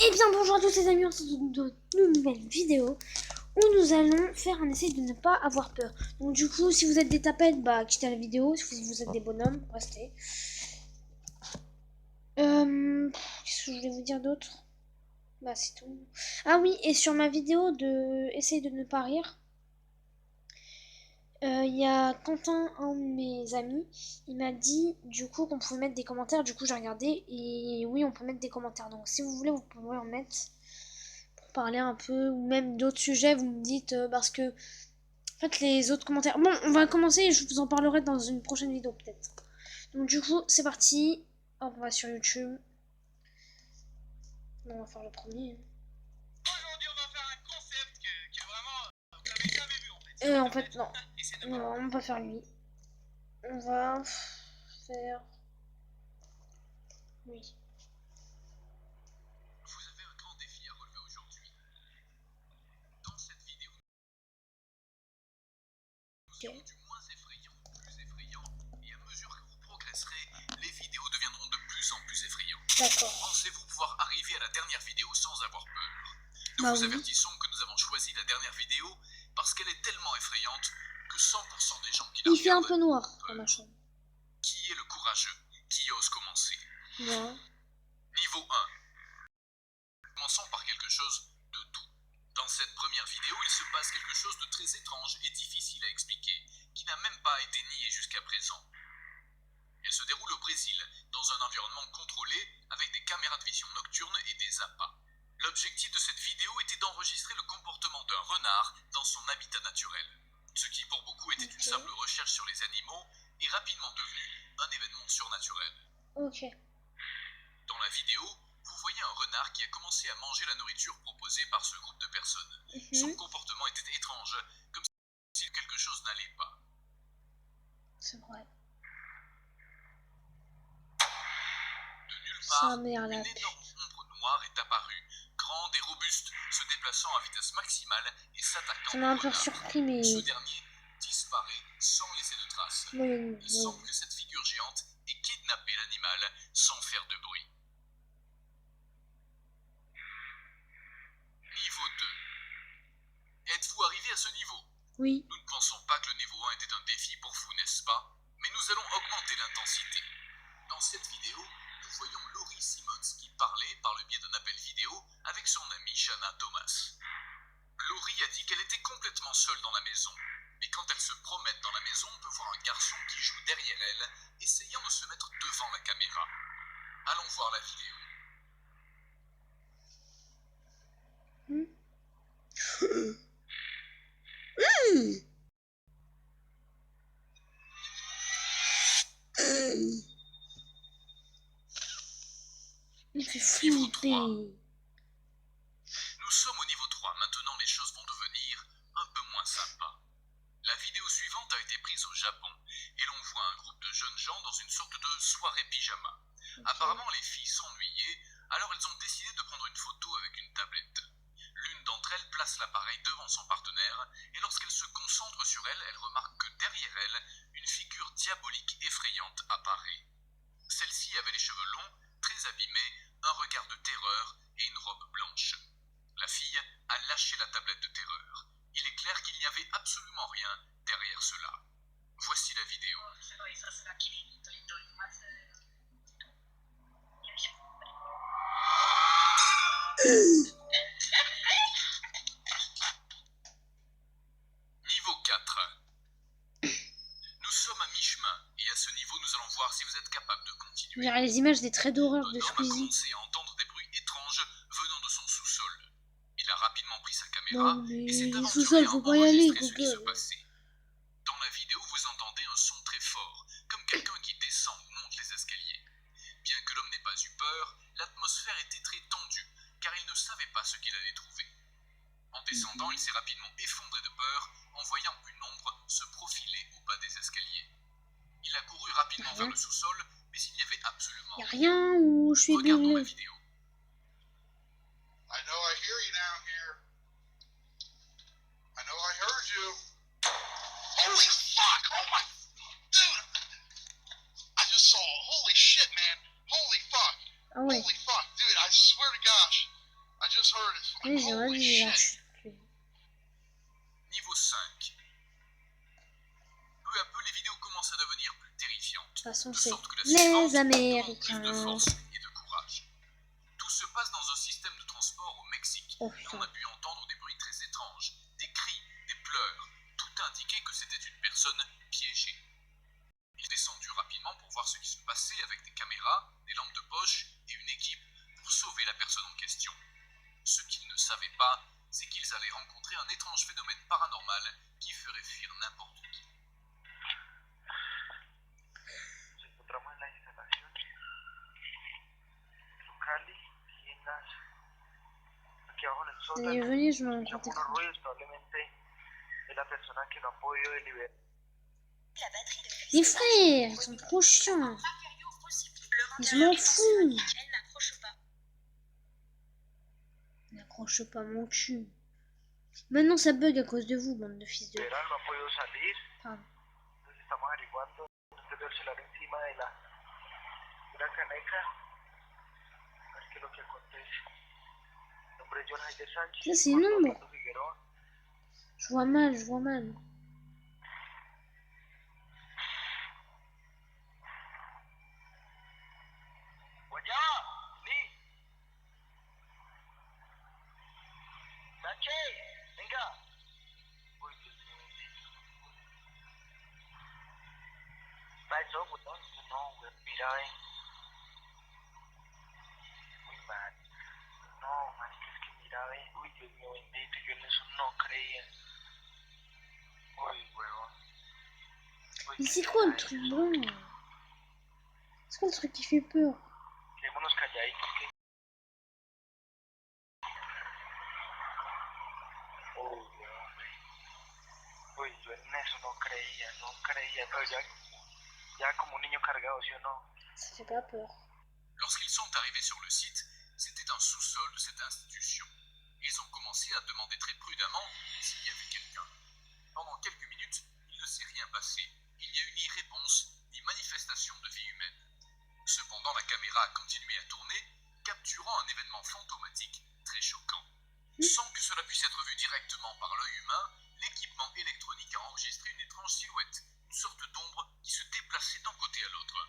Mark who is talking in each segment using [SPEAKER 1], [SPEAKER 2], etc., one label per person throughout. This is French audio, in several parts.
[SPEAKER 1] Eh bien bonjour à tous les amis, on se retrouve dans une nouvelle vidéo où nous allons faire un essai de ne pas avoir peur. Donc du coup, si vous êtes des tapettes, bah quittez la vidéo. Si vous êtes des bonhommes, restez. Qu'est-ce que je voulais vous dire d'autre? Bah c'est tout. Ah oui, et sur ma vidéo de essayer de ne pas rire, il y a Quentin, un de mes amis, il m'a dit du coup qu'on pouvait mettre des commentaires. Du coup j'ai regardé et oui, on peut mettre des commentaires. Donc si vous voulez, vous pouvez en mettre. Parler un peu, ou même d'autres sujets, vous me dites, parce que, en fait, les autres commentaires... Bon, on va commencer et je vous en parlerai dans une prochaine vidéo, peut-être. Donc, du coup, c'est parti. Hop, on va sur YouTube. Bon, on va faire le premier.
[SPEAKER 2] Aujourd'hui, on va faire un concept que vraiment, vous n'avez jamais vu, en fait.
[SPEAKER 1] En fait, non. Non, on va pas faire lui. On va faire... lui.
[SPEAKER 2] Vous avez un grand défi à relever aujourd'hui. Dans cette vidéo, nous serons du moins effrayant au plus effrayant, et à mesure que vous progresserez, les vidéos deviendront de plus en plus effrayantes.
[SPEAKER 1] D'accord.
[SPEAKER 2] Pensez-vous pouvoir arriver à la dernière vidéo sans avoir peur? Nous
[SPEAKER 1] Bah
[SPEAKER 2] vous
[SPEAKER 1] oui.
[SPEAKER 2] avertissons que nous avons choisi la dernière vidéo parce qu'elle est tellement effrayante que 100% des gens qui la
[SPEAKER 1] Il fait un
[SPEAKER 2] regardent
[SPEAKER 1] peu noir
[SPEAKER 2] ont
[SPEAKER 1] dans
[SPEAKER 2] peur.
[SPEAKER 1] ma chambre.
[SPEAKER 2] Qui est le courageux? Qui ose commencer?
[SPEAKER 1] Moi.
[SPEAKER 2] Niveau 1. Commençons par quelque chose de doux. Dans cette première vidéo, il se passe quelque chose de très étrange et difficile à expliquer, qui n'a même pas été nié jusqu'à présent. Elle se déroule au Brésil, dans un environnement contrôlé, avec des caméras de vision nocturnes et des appâts. L'objectif de cette vidéo était d'enregistrer le comportement d'un renard dans son habitat naturel. Ce qui pour beaucoup était une simple recherche sur les animaux est rapidement devenu un événement surnaturel.
[SPEAKER 1] Ok.
[SPEAKER 2] Dans la vidéo, vous voyez un renard qui a commencé à manger la nourriture proposée par ce groupe de personnes. Son comportement était étrange, comme si quelque chose n'allait pas.
[SPEAKER 1] C'est vrai.
[SPEAKER 2] De nulle part,
[SPEAKER 1] Sa mère
[SPEAKER 2] une
[SPEAKER 1] l'a
[SPEAKER 2] énorme ombre noire est apparue, grande et robuste, se déplaçant à vitesse maximale et s'attaquant
[SPEAKER 1] Ça m'a un
[SPEAKER 2] au
[SPEAKER 1] peu
[SPEAKER 2] renard.
[SPEAKER 1] surpris, mais...
[SPEAKER 2] Ce dernier disparaît sans laisser de traces.
[SPEAKER 1] Oui,
[SPEAKER 2] Il semble que cette figure géante ait kidnappé l'animal sans faire de bruit. Niveau 2. Êtes-vous arrivé à ce niveau?
[SPEAKER 1] Oui.
[SPEAKER 2] Nous ne pensons pas que le niveau 1 était un défi pour vous, n'est-ce pas? Mais nous allons augmenter l'intensité. Dans cette vidéo, nous voyons Laurie Simmons qui parlait par le biais d'un appel vidéo avec son amie Shanna Thomas. Laurie a dit qu'elle était complètement seule dans la maison. Mais quand elle se promène dans la maison, on peut voir un garçon qui joue derrière elle, essayant de se mettre devant la caméra. Allons voir la vidéo.
[SPEAKER 1] Il fait
[SPEAKER 2] Niveau
[SPEAKER 1] flipper.
[SPEAKER 2] 3. Nous sommes au niveau 3. Maintenant, les choses vont devenir un peu moins sympas. La vidéo suivante a été prise au Japon et l'on voit un groupe de jeunes gens dans une sorte de soirée pyjama. Apparemment, les filles s'ennuyaient, alors elles ont décidé de prendre une photo avec une tablette. L'une d'entre elles place l'appareil devant son partenaire et lorsqu'elle se concentre sur elle, elle remarque que derrière elle, une figure diabolique effrayante apparaît. Celle-ci avait les cheveux longs, très abîmés, un regard de terreur et une robe blanche. La fille a lâché la tablette de terreur. Il est clair qu'il n'y avait absolument rien derrière cela. Voici la vidéo. Niveau 4. Nous sommes à mi-chemin et à ce niveau nous allons voir si vous êtes capable de continuer.
[SPEAKER 1] Il y a les images des traits d'horreur de
[SPEAKER 2] Un homme a
[SPEAKER 1] Squeezie.
[SPEAKER 2] commencé à entendre des bruits étranges venant de son sous-sol. Il a rapidement pris sa caméra
[SPEAKER 1] Non, mais
[SPEAKER 2] et s'est
[SPEAKER 1] les
[SPEAKER 2] aventuré
[SPEAKER 1] sous-sols,
[SPEAKER 2] à
[SPEAKER 1] faut pas y aller,
[SPEAKER 2] enregistrer ce qui se
[SPEAKER 1] Google.
[SPEAKER 2] passait. Dans la vidéo, vous entendez un son très fort, comme quelqu'un qui descend ou monte les escaliers. Bien que l'homme n'ait pas eu peur, l'atmosphère était très tendue, car il ne savait pas ce qu'il allait trouver. En descendant, il s'est rapidement effondré de peur en voyant une ombre se profiler au bas des escaliers. Il a couru rapidement vers le sous-sol, mais il n'y avait absolument
[SPEAKER 1] Y'a rien ou je suis
[SPEAKER 2] Regardons la
[SPEAKER 1] aveuglé?
[SPEAKER 2] vidéo.
[SPEAKER 3] I know I hear you down here. I know I heard you. Holy fuck! Oh my... Dude! I just saw... Holy shit, man! Holy fuck!
[SPEAKER 1] Ah ouais.
[SPEAKER 3] Holy fuck, dude, I swear to gosh. I just heard it.
[SPEAKER 1] Oui, j'ai
[SPEAKER 3] Holy
[SPEAKER 1] vu la
[SPEAKER 3] shit.
[SPEAKER 1] chute.
[SPEAKER 2] Niveau 5. Peu à peu, les vidéos commencent à devenir plus terrifiantes.
[SPEAKER 1] De toute façon,
[SPEAKER 2] De
[SPEAKER 1] c'est
[SPEAKER 2] sorte que la suivante
[SPEAKER 1] les
[SPEAKER 2] demande plus de
[SPEAKER 1] Américains.
[SPEAKER 2] force et de courage. Tout se passe dans un système de transport au Mexique.
[SPEAKER 1] Oh
[SPEAKER 2] Et
[SPEAKER 1] putain.
[SPEAKER 2] on a pu entendre des bruits très étranges, des cris, des pleurs. Tout indiquait que c'était une personne piégée. Ils descendirent rapidement pour voir ce qui se passait avec des caméras, des lampes de poche et une équipe pour sauver la personne en question. Ce qu'ils ne savaient pas, c'est qu'ils allaient rencontrer un étrange phénomène paranormal qui ferait fuir n'importe qui.
[SPEAKER 4] Nos encontramos en las instalaciones locales y aquí abajo en el
[SPEAKER 1] Il est
[SPEAKER 4] sótano.
[SPEAKER 1] venu, je m'en
[SPEAKER 4] Escuchamos
[SPEAKER 1] comptais.
[SPEAKER 4] unos ruidos, probablemente es la persona que no ha podido deliberar.
[SPEAKER 1] Les frères, ils sont trop chiants. Ils m'en foutent. N'accroche pas mon cul. Maintenant ça bug à cause de vous, bande de fils de...
[SPEAKER 4] No ha podido salir.
[SPEAKER 1] Pardon.
[SPEAKER 4] Entonces estamos averiguando. Usted ve el celular encima de la caneca. A ver qué es lo que acontece. Mi nombre es John Jaime Sánchez.
[SPEAKER 1] Ça c'est une ombre.
[SPEAKER 4] Orlando Figueroa.
[SPEAKER 1] Je vois mal, je vois mal.
[SPEAKER 4] Guayaba, Ni. Sánchez, venga. Uy, Dios mío, bendito. ¿Está eso, weón? No, güey, mira, muy mal. No, marica, es que mira, uy, Dios mío, bendito, yo en eso no creía. Uy, huevón. Uy,
[SPEAKER 1] Mais
[SPEAKER 4] qué
[SPEAKER 1] c'est quoi le
[SPEAKER 4] será
[SPEAKER 1] truc
[SPEAKER 4] eso.
[SPEAKER 1] blanc? C'est quoi le truc qui fait peur?
[SPEAKER 4] Quedémonos calladitos, que... Uy, huevón. Uy, yo en eso no creía, pero ya como un niño cargado, ¿sí o no?
[SPEAKER 1] Ça fait pas peur.
[SPEAKER 2] Lorsqu'ils sont arrivés sur le site, c'était un sous-sol de cette institution. Ils ont commencé à demander très prudemment s'il y avait quelqu'un. Pendant quelques minutes, il ne s'est rien passé. Il n'y a eu ni réponse, ni manifestation de vie humaine. Cependant, la caméra a continué à tourner, capturant un événement fantomatique très choquant. Sans que cela puisse être vu directement par l'œil humain, l'équipement électronique a enregistré une étrange silhouette, une sorte d'ombre qui se déplaçait d'un côté à l'autre.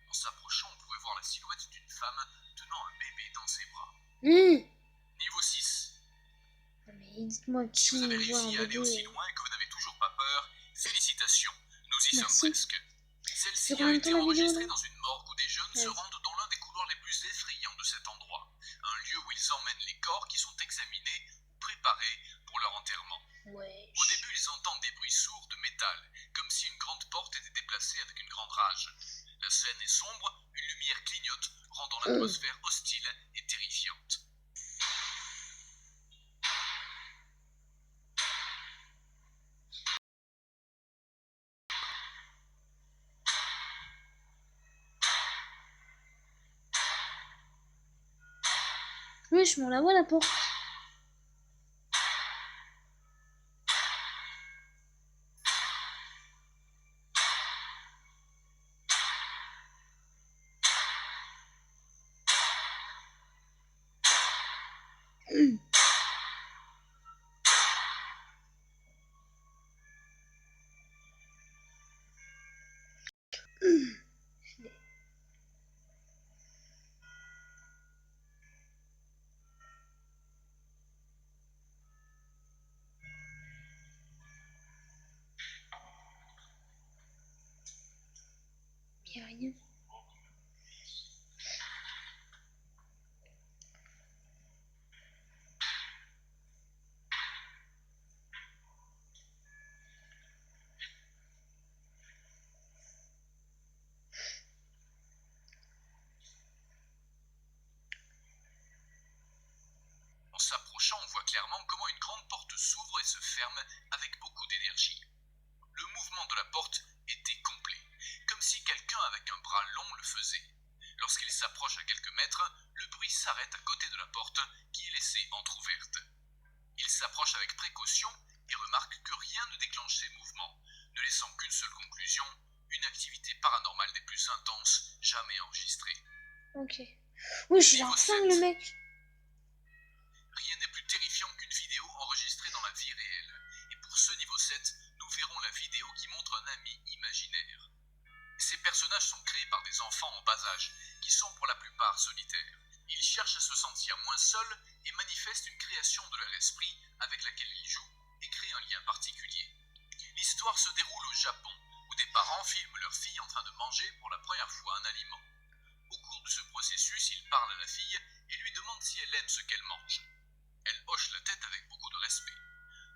[SPEAKER 2] En s'approchant, on pouvait voir la silhouette d'une femme tenant un bébé dans ses bras. Niveau 6.
[SPEAKER 1] Non mais dites-moi
[SPEAKER 2] Si
[SPEAKER 1] qui
[SPEAKER 2] vous avez
[SPEAKER 1] voit un
[SPEAKER 2] réussi à aller aussi
[SPEAKER 1] bébé.
[SPEAKER 2] loin et que vous n'avez toujours pas peur, félicitations, nous y
[SPEAKER 1] Merci.
[SPEAKER 2] sommes presque. Celle-ci
[SPEAKER 1] C'est
[SPEAKER 2] a
[SPEAKER 1] combien de
[SPEAKER 2] été
[SPEAKER 1] temps la vidéo,
[SPEAKER 2] enregistrée
[SPEAKER 1] là?
[SPEAKER 2] dans une morgue où des jeunes se
[SPEAKER 1] Ouais.
[SPEAKER 2] rendent dans l'un des couloirs les plus effrayants de cet endroit. Un lieu où ils emmènent les corps qui sont examinés ou préparés pour leur enterrement.
[SPEAKER 1] Ouais.
[SPEAKER 2] Au début, ils entendent des bruits sourds de métal, comme si une grande porte était déplacée avec une grande rage. La scène est sombre, une lumière clignote, rendant l'atmosphère hostile et terrifiante.
[SPEAKER 1] Oui, je m'en la vois la porte. Mais y a rien.
[SPEAKER 2] En s'approchant, on voit clairement comment une grande porte s'ouvre et se ferme avec beaucoup d'énergie. Le mouvement de la porte était complet, comme si quelqu'un avec un bras long le faisait. Lorsqu'il s'approche à quelques mètres, le bruit s'arrête à côté de la porte qui est laissée entr'ouverte. Il s'approche avec précaution et remarque que rien ne déclenche ces mouvements, ne laissant qu'une seule conclusion, une activité paranormale des plus intenses jamais enregistrée.
[SPEAKER 1] Ok. Oui, je suis
[SPEAKER 2] Niveau
[SPEAKER 1] un flingue,
[SPEAKER 2] 7.
[SPEAKER 1] le mec.
[SPEAKER 2] un ami imaginaire. Ces personnages sont créés par des enfants en bas âge, qui sont pour la plupart solitaires. Ils cherchent à se sentir moins seuls et manifestent une création de leur esprit avec laquelle ils jouent et créent un lien particulier. L'histoire se déroule au Japon, où des parents filment leur fille en train de manger pour la première fois un aliment. Au cours de ce processus, ils parlent à la fille et lui demandent si elle aime ce qu'elle mange. Elle hoche la tête avec beaucoup de respect.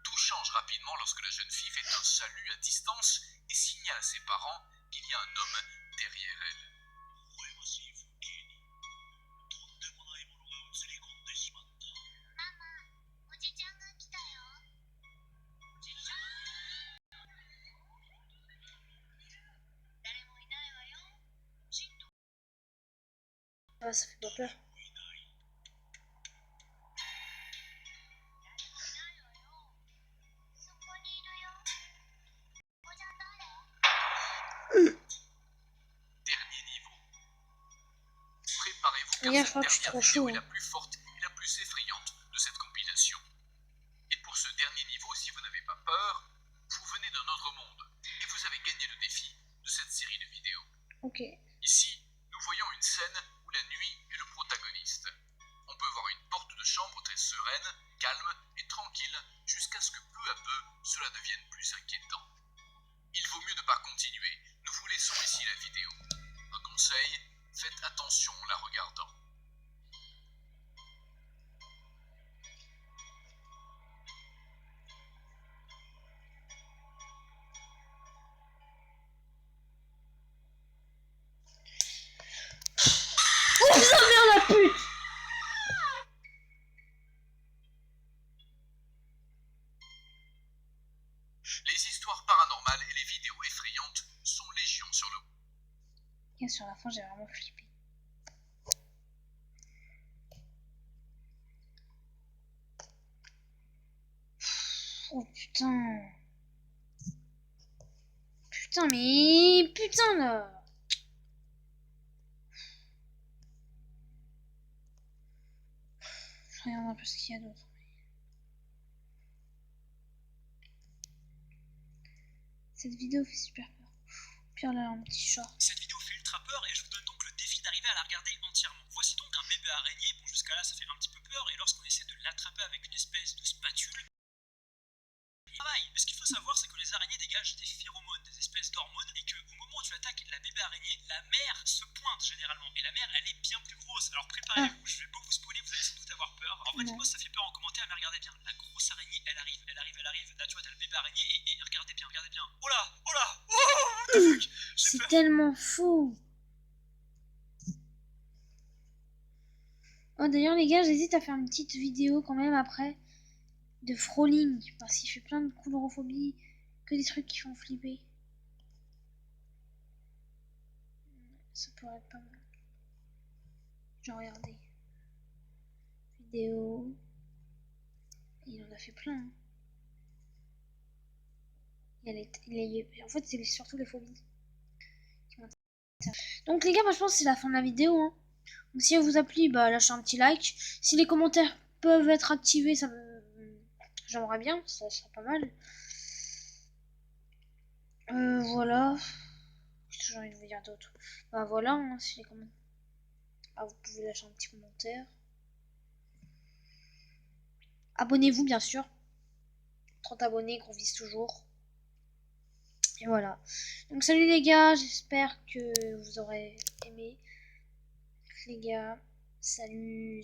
[SPEAKER 2] Tout change rapidement lorsque la jeune fille fait un salut à distance et signale à ses parents qu'il y a un homme derrière elle.
[SPEAKER 1] Ah, ça fait pas peur.
[SPEAKER 2] Dernier niveau. Préparez-vous car
[SPEAKER 1] Regarde, je
[SPEAKER 2] cette
[SPEAKER 1] crois que je suis
[SPEAKER 2] dernière
[SPEAKER 1] trop
[SPEAKER 2] vidéo
[SPEAKER 1] chaud.
[SPEAKER 2] est la plus forte et la plus effrayante de cette compilation. Et pour ce dernier niveau, si vous n'avez pas peur, vous venez d'un autre monde et vous avez gagné le défi de cette série de vidéos.
[SPEAKER 1] Ok.
[SPEAKER 2] Ici, nous voyons une scène où la nuit est le protagoniste. On peut voir une porte de chambre très sereine, calme et tranquille, jusqu'à ce que peu à peu, cela devienne plus inquiétant. Il vaut mieux ne pas continuer, nous vous laissons ici la vidéo. Un conseil, faites attention en la regardant.
[SPEAKER 1] Oh putain, merde, la pute!
[SPEAKER 2] Les histoires paranormales et les vidéos effrayantes sont légion sur le...
[SPEAKER 1] Et sur la fin, j'ai vraiment flippé. Oh putain. Putain, mais... Putain, là. Je regarde un peu ce qu'il y a d'autre. Cette vidéo fait super peur. Puis là, un petit chat.
[SPEAKER 5] Cette vidéo fait ultra peur et je vous donne donc le défi d'arriver à la regarder entièrement. Voici donc un bébé araignée. Bon, jusqu'à là, ça fait un petit peu peur. Et lorsqu'on essaie de l'attraper avec une espèce de spatule, il travaille. Mais ce qu'il faut savoir, c'est que les araignées dégagent des phéromones, des espèces d'hormones, et qu'au moment où tu attaques la bébé araignée, la mère se pointe généralement. Et la mère, elle est bien plus grosse. Alors préparez-vous, je vais pas vous spoiler, vous allez sans doute avoir peur. En vrai, dites-moi si ça fait peur en commentaire, mais regardez bien. La grosse araignée, elle arrive. Là, tu vois, t'as le bébé araignée, et regardez bien. Oh là, oh, what the fuck.
[SPEAKER 1] C'est tellement fou. Oh, d'ailleurs, les gars, j'hésite à faire une petite vidéo quand même après de Froling, parce qu'il fait plein de coulrophobie, que des trucs qui font flipper. Ça pourrait être pas mal. J'ai regardé. Vidéo. Il en a fait plein. Hein. En fait, c'est surtout les phobies. Donc les gars, moi je pense que c'est la fin de la vidéo. Hein. Donc si elle vous a plu, bah lâchez un petit like. Si les commentaires peuvent être activés, ça me... j'aimerais bien, ça serait pas mal. Voilà. J'ai envie de vous dire d'autres. Bah voilà, hein, si les commentaires... Ah, vous pouvez lâcher un petit commentaire. Abonnez-vous bien sûr. 30 abonnés qu'on vise toujours. Et voilà. Donc salut les gars, j'espère que vous aurez aimé. Les gars, salut.